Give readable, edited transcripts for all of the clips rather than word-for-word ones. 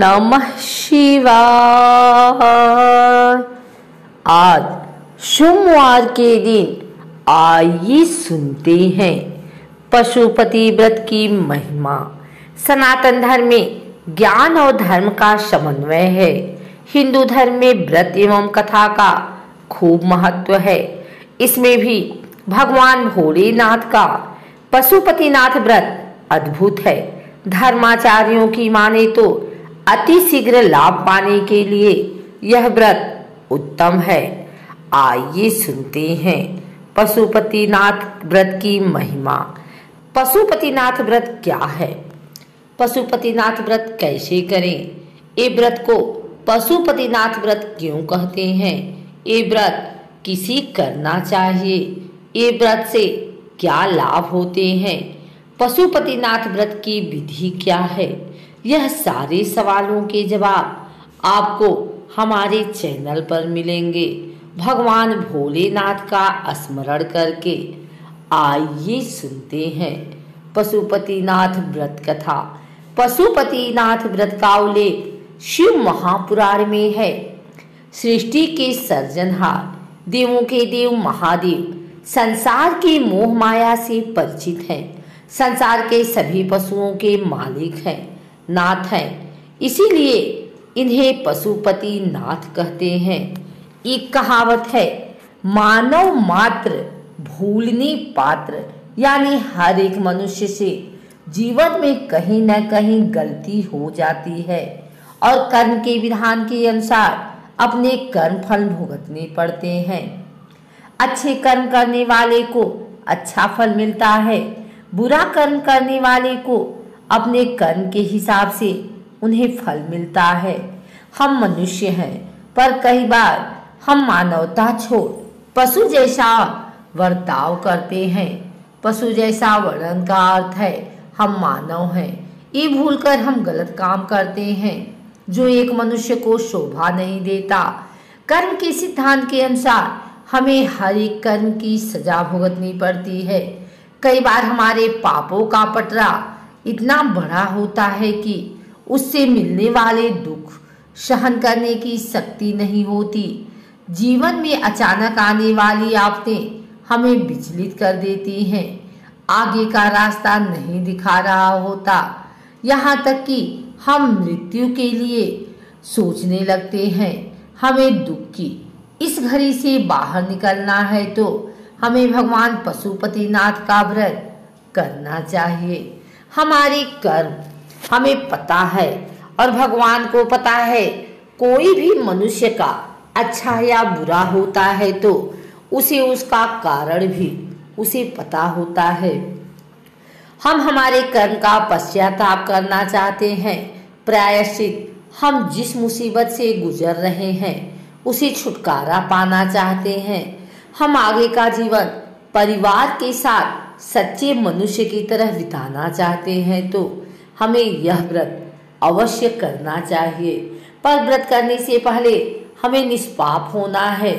नमः शिवाय। आज सोमवार के दिन आइए सुनते हैं पशुपति व्रत की महिमा। सनातन धर्म में ज्ञान और धर्म का समन्वय है। हिंदू धर्म में व्रत एवं कथा का खूब महत्व है। इसमें भी भगवान भोलेनाथ का पशुपतिनाथ व्रत अद्भुत है। धर्माचार्यों की माने तो अति शीघ्र लाभ पाने के लिए यह व्रत उत्तम है। आइए सुनते हैं पशुपतिनाथ व्रत की महिमा। पशुपतिनाथ व्रत क्या है? पशुपतिनाथ व्रत कैसे करें? ये व्रत को पशुपतिनाथ व्रत क्यों कहते हैं? ये व्रत किसी करना चाहिए? ये व्रत से क्या लाभ होते हैं? पशुपतिनाथ व्रत की विधि क्या है? यह सारे सवालों के जवाब आपको हमारे चैनल पर मिलेंगे। भगवान भोलेनाथ का स्मरण करके आइए सुनते हैं पशुपतिनाथ व्रत कथा। पशुपतिनाथ व्रत का उल्लेख शिव महापुराण में है। सृष्टि के सर्जनहार, देवों के देव महादेव संसार की मोह माया से परिचित हैं। संसार के सभी पशुओं के मालिक हैं, नाथ हैं। इसीलिए इन्हें पशुपति नाथ कहते हैं। एक कहावत है, मानव मात्र भूलने पात्र, यानी हर एक मनुष्य से जीवन में कहीं न कहीं गलती हो जाती है और कर्म के विधान के अनुसार अपने कर्म फल भुगतने पड़ते हैं। अच्छे कर्म करने वाले को अच्छा फल मिलता है, बुरा कर्म करने वाले को अपने कर्म के हिसाब से उन्हें फल मिलता है। हम मनुष्य हैं, पर कई बार हम मानवता छोड़ पशु जैसा वर्ताव करते हैं। पशु जैसा वर्णन का अर्थ है हम मानव हैं। ये भूलकर हम गलत काम करते हैं जो एक मनुष्य को शोभा नहीं देता। कर्म के सिद्धांत के अनुसार हमें हर एक कर्म की सजा भुगतनी पड़ती है। कई बार हमारे पापों का पटरा इतना बड़ा होता है कि उससे मिलने वाले दुख सहन करने की शक्ति नहीं होती। जीवन में अचानक आने वाली आफतें हमें विचलित कर देती हैं। आगे का रास्ता नहीं दिखा रहा होता, यहाँ तक कि हम मृत्यु के लिए सोचने लगते हैं। हमें दुख की इस घड़ी से बाहर निकलना है तो हमें भगवान पशुपतिनाथ का व्रत करना चाहिए। हमारे कर्म हमें पता है और भगवान को पता है। कोई भी मनुष्य का अच्छा या बुरा होता है तो उसे उसका कारण भी उसे पता होता है। हम हमारे कर्म का पश्चाताप करना चाहते हैं। प्रायश्चित, हम जिस मुसीबत से गुजर रहे हैं उसे छुटकारा पाना चाहते हैं। हम आगे का जीवन परिवार के साथ सच्चे मनुष्य की तरह बिताना चाहते हैं तो हमें यह व्रत अवश्य करना चाहिए। पर व्रत करने से पहले हमें निष्पाप होना है।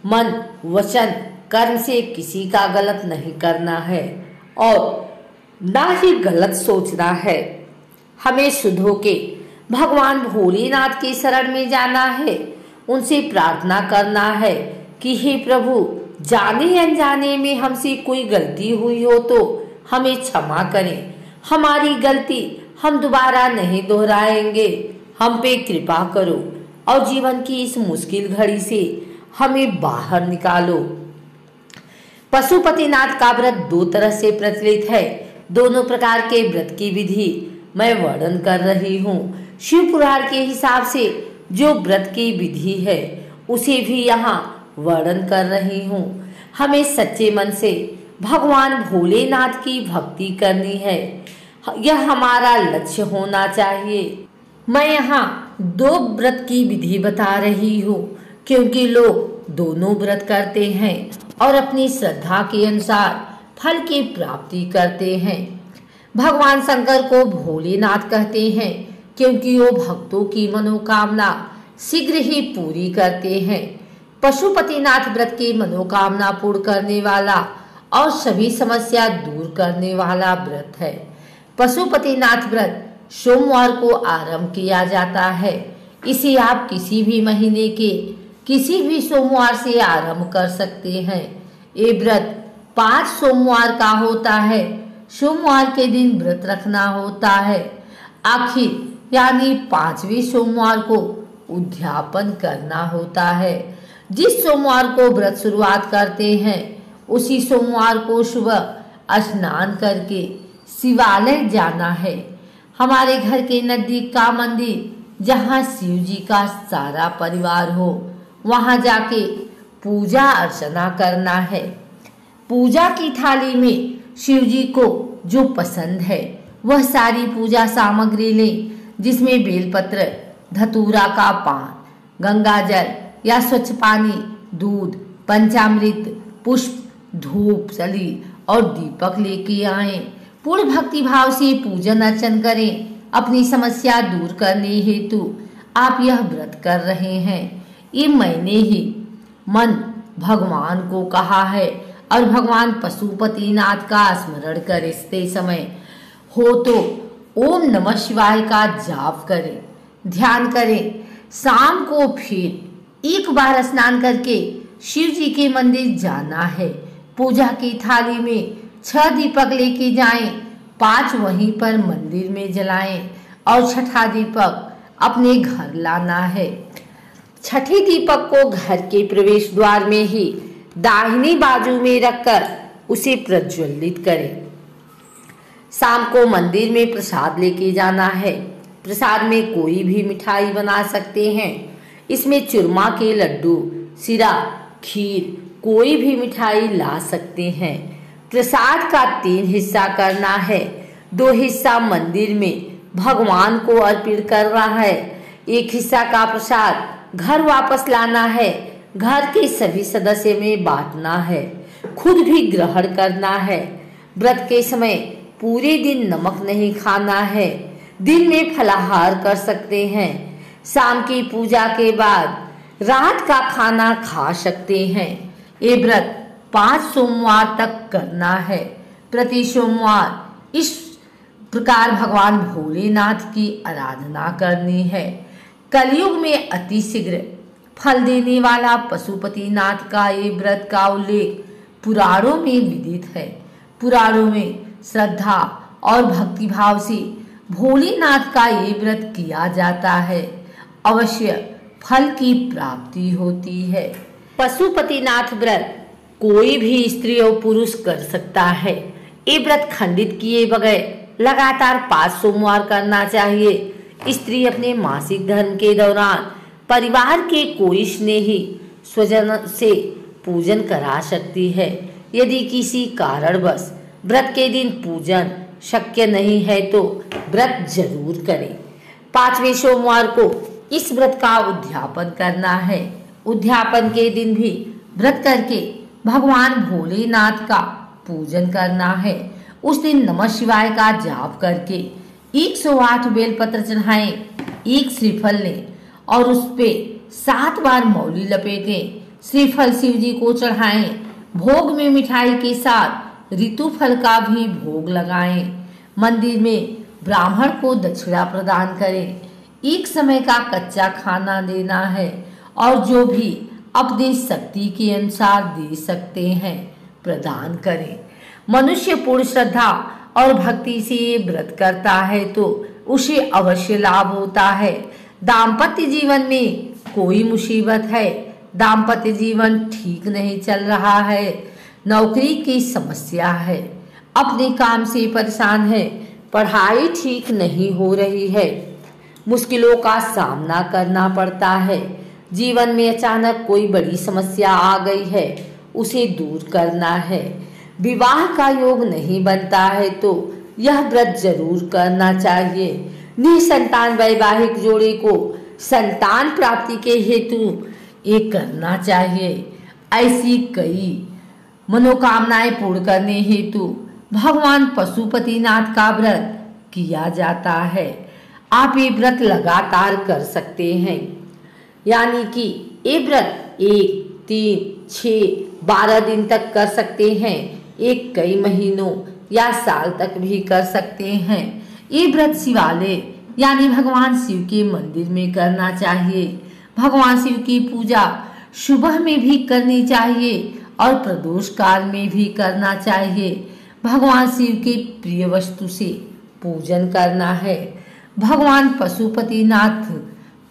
मन, वचन, कर्म से किसी का गलत नहीं करना है और ना ही गलत सोचना है। हमें शुद्ध होके भगवान भोलेनाथ के शरण में जाना है। उनसे प्रार्थना करना है कि हे प्रभु, जाने अनजाने में हमसे कोई गलती हुई हो तो हमें क्षमा करें। हमारी गलती हम दोबारा नहीं दोहराएंगे। हम पे कृपा करो और जीवन की इस मुश्किल घड़ी से हमें बाहर निकालो। पशुपतिनाथ का व्रत दो तरह से प्रचलित है। दोनों प्रकार के व्रत की विधि मैं वर्णन कर रही हूँ। शिव पुराण के हिसाब से जो व्रत की विधि है उसे भी यहाँ वर्णन कर रही हूँ। हमें सच्चे मन से भगवान भोलेनाथ की भक्ति करनी है। यह हमारा लक्ष्य होना चाहिए। मैं यहाँ दो व्रत की विधि बता रही हूँ क्योंकि लोग दोनों व्रत करते हैं और अपनी श्रद्धा के अनुसार फल की प्राप्ति करते हैं। भगवान शंकर को भोलेनाथ कहते हैं क्योंकि वो भक्तों की मनोकामना शीघ्र ही पूरी करते हैं। पशुपतिनाथ व्रत की मनोकामना पूर्ण करने वाला और सभी समस्या दूर करने वाला व्रत है। पशुपतिनाथ व्रत सोमवार को आरंभ किया जाता है। इसे आप किसी भी महीने के किसी भी सोमवार से आरंभ कर सकते हैं। ये व्रत 5 सोमवार का होता है। सोमवार के दिन व्रत रखना होता है। आखिर यानी 5वें सोमवार को उद्यापन करना होता है। जिस सोमवार को व्रत शुरुआत करते हैं उसी सोमवार को सुबह स्नान करके शिवालय जाना है। हमारे घर के नजदीक का मंदिर जहाँ शिव जी का सारा परिवार हो, वहाँ जाके पूजा अर्चना करना है। पूजा की थाली में शिव जी को जो पसंद है वह सारी पूजा सामग्री लें, जिसमें बेलपत्र, धतूरा का पान, गंगा जल या स्वच्छ पानी, दूध, पंचामृत, पुष्प, धूप, सली और दीपक लेके आएं। पूर्ण भक्ति भाव से पूजन अर्चन करें। अपनी समस्या दूर करने हेतु आप यह व्रत कर रहे हैं। ये मैंने ही मन भगवान को कहा है और भगवान पशुपतिनाथ का स्मरण करते समय हो तो ओम नमः शिवाय का जाप करें, ध्यान करें। शाम को फिर एक बार स्नान करके शिव जी के मंदिर जाना है। पूजा की थाली में 6 दीपक लेके जाएं, 5 वहीं पर मंदिर में जलाएं और छठा दीपक अपने घर लाना है। छठे दीपक को घर के प्रवेश द्वार में ही दाहिनी बाजू में रखकर उसे प्रज्वलित करें। शाम को मंदिर में प्रसाद लेके जाना है। प्रसाद में कोई भी मिठाई बना सकते हैं। इसमें चूरमा के लड्डू, सिरा, खीर, कोई भी मिठाई ला सकते हैं। प्रसाद का 3 हिस्सा करना है। 2 हिस्सा मंदिर में भगवान को अर्पित करना है। 1 हिस्सा का प्रसाद घर वापस लाना है। घर के सभी सदस्य में बांटना है। खुद भी ग्रहण करना है। व्रत के समय पूरे दिन नमक नहीं खाना है। दिन में फलाहार कर सकते हैं। शाम की पूजा के बाद रात का खाना खा सकते हैं। ये व्रत 5 सोमवार तक करना है। प्रति सोमवार इस प्रकार भगवान भोलेनाथ की आराधना करनी है। कलयुग में अति शीघ्र फल देने वाला पशुपतिनाथ का ये व्रत का उल्लेख पुराणों में विदित है। पुराणों में श्रद्धा और भक्तिभाव से भोलेनाथ का ये व्रत किया जाता है। अवश्य फल की प्राप्ति होती है। पशुपतिनाथ व्रत कोई भी स्त्री और पुरुष कर सकता है। ये व्रत खंडित किए बगैर लगातार 5 सोमवार करना चाहिए। स्त्री अपने मासिक धर्म के दौरान परिवार के कोई स्नेही स्वजन से पूजन करा सकती है। यदि किसी कारणवश व्रत के दिन पूजन शक्य नहीं है तो व्रत जरूर करें। 5वें सोमवार को इस व्रत का उद्यापन करना है। उद्यापन के दिन भी व्रत करके भगवान भोलेनाथ का पूजन करना है। उस दिन नमः शिवाय का जाप करके 108 बेलपत्र चढ़ाएं, 1 श्रीफल लें और उस पे 7 बार मौली लपेटें। श्रीफल शिव जी को चढ़ाएं। भोग में मिठाई के साथ ऋतु फल का भी भोग लगाएं। मंदिर में ब्राह्मण को दक्षिणा प्रदान करें। 1 समय का कच्चा खाना देना है और जो भी अपनी शक्ति के अनुसार दे सकते हैं प्रदान करें। मनुष्य पूर्ण श्रद्धा और भक्ति से ये व्रत करता है तो उसे अवश्य लाभ होता है। दाम्पत्य जीवन में कोई मुसीबत है, दाम्पत्य जीवन ठीक नहीं चल रहा है, नौकरी की समस्या है, अपने काम से परेशान है, पढ़ाई ठीक नहीं हो रही है, मुश्किलों का सामना करना पड़ता है, जीवन में अचानक कोई बड़ी समस्या आ गई है, उसे दूर करना है, विवाह का योग नहीं बनता है तो यह व्रत जरूर करना चाहिए। निसंतान वैवाहिक जोड़े को संतान प्राप्ति के हेतु ये करना चाहिए। ऐसी कई मनोकामनाएं पूर्ण करने हेतु भगवान पशुपतिनाथ का व्रत किया जाता है। आप ये व्रत लगातार कर सकते हैं, यानी कि ये व्रत 1, 3, 6, 12 दिन तक कर सकते हैं। एक कई महीनों या साल तक भी कर सकते हैं। ये व्रत शिवालय यानी भगवान शिव के मंदिर में करना चाहिए। भगवान शिव की पूजा सुबह में भी करनी चाहिए और प्रदोष काल में भी करना चाहिए। भगवान शिव के प्रिय वस्तु से पूजन करना है। भगवान पशुपतिनाथ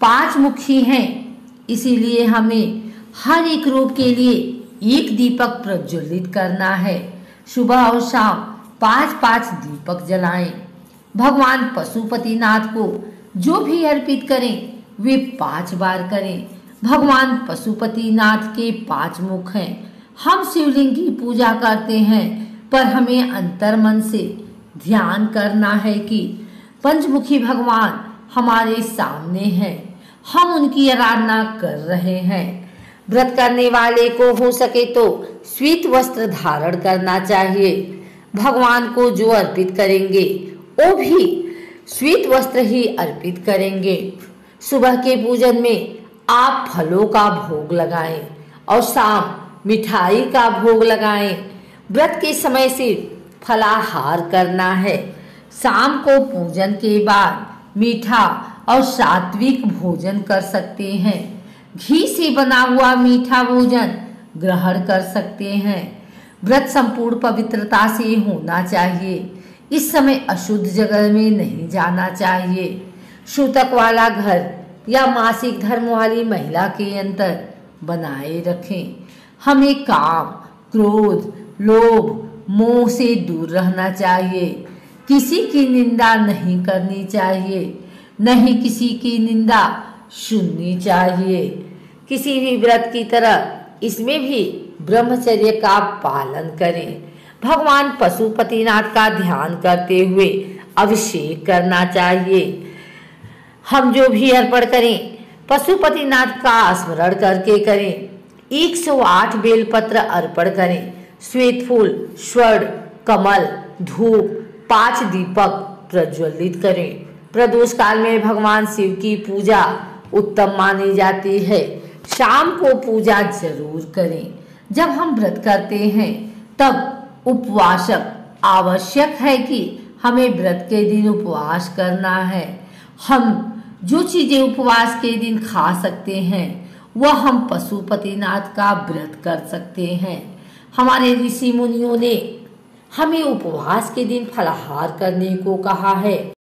5 मुखी हैं, इसीलिए हमें हर एक रूप के लिए एक दीपक प्रज्वलित करना है। सुबह और शाम 5-5 दीपक जलाएं। भगवान पशुपतिनाथ को जो भी अर्पित करें वे 5 बार करें। भगवान पशुपतिनाथ के 5 मुख हैं। हम शिवलिंग की पूजा करते हैं, पर हमें अंतर मन से ध्यान करना है कि पंचमुखी भगवान हमारे सामने हैं, हम उनकी आराधना कर रहे हैं। व्रत करने वाले को हो सके तो श्वेत वस्त्र धारण करना चाहिए। भगवान को जो अर्पित करेंगे वो भी श्वेत वस्त्र ही अर्पित करेंगे। सुबह के पूजन में आप फलों का भोग लगाएं और शाम मिठाई का भोग लगाएं। व्रत के समय से फलाहार करना है। शाम को पूजन के बाद मीठा और सात्विक भोजन कर सकते हैं। घी से बना हुआ मीठा भोजन ग्रहण कर सकते हैं। व्रत संपूर्ण पवित्रता से होना चाहिए। इस समय अशुद्ध जगह में नहीं जाना चाहिए। सूतक वाला घर या मासिक धर्म वाली महिला के अंतर बनाए रखें। हमें काम, क्रोध, लोभ, मोह से दूर रहना चाहिए। किसी की निंदा नहीं करनी चाहिए, नहीं किसी की निंदा सुननी चाहिए। किसी भी व्रत की तरह इसमें भी ब्रह्मचर्य का पालन करें। भगवान पशुपतिनाथ का ध्यान करते हुए अभिषेक करना चाहिए। हम जो भी अर्पण करें पशुपतिनाथ का स्मरण करके करें। 108 बेलपत्र अर्पण करें। श्वेत फूल, स्वर्ण, कमल, धूप, 5 दीपक प्रज्वलित करें। प्रदोष काल में भगवान शिव की पूजा उत्तम मानी जाती है। शाम को पूजा जरूर करें। जब हम व्रत करते हैं तब उपवासक आवश्यक है कि हमें व्रत के दिन उपवास करना है। हम जो चीजें उपवास के दिन खा सकते हैं वह हम पशुपतिनाथ का व्रत कर सकते हैं। हमारे ऋषि मुनियों ने हमें उपवास के दिन फलाहार करने को कहा है।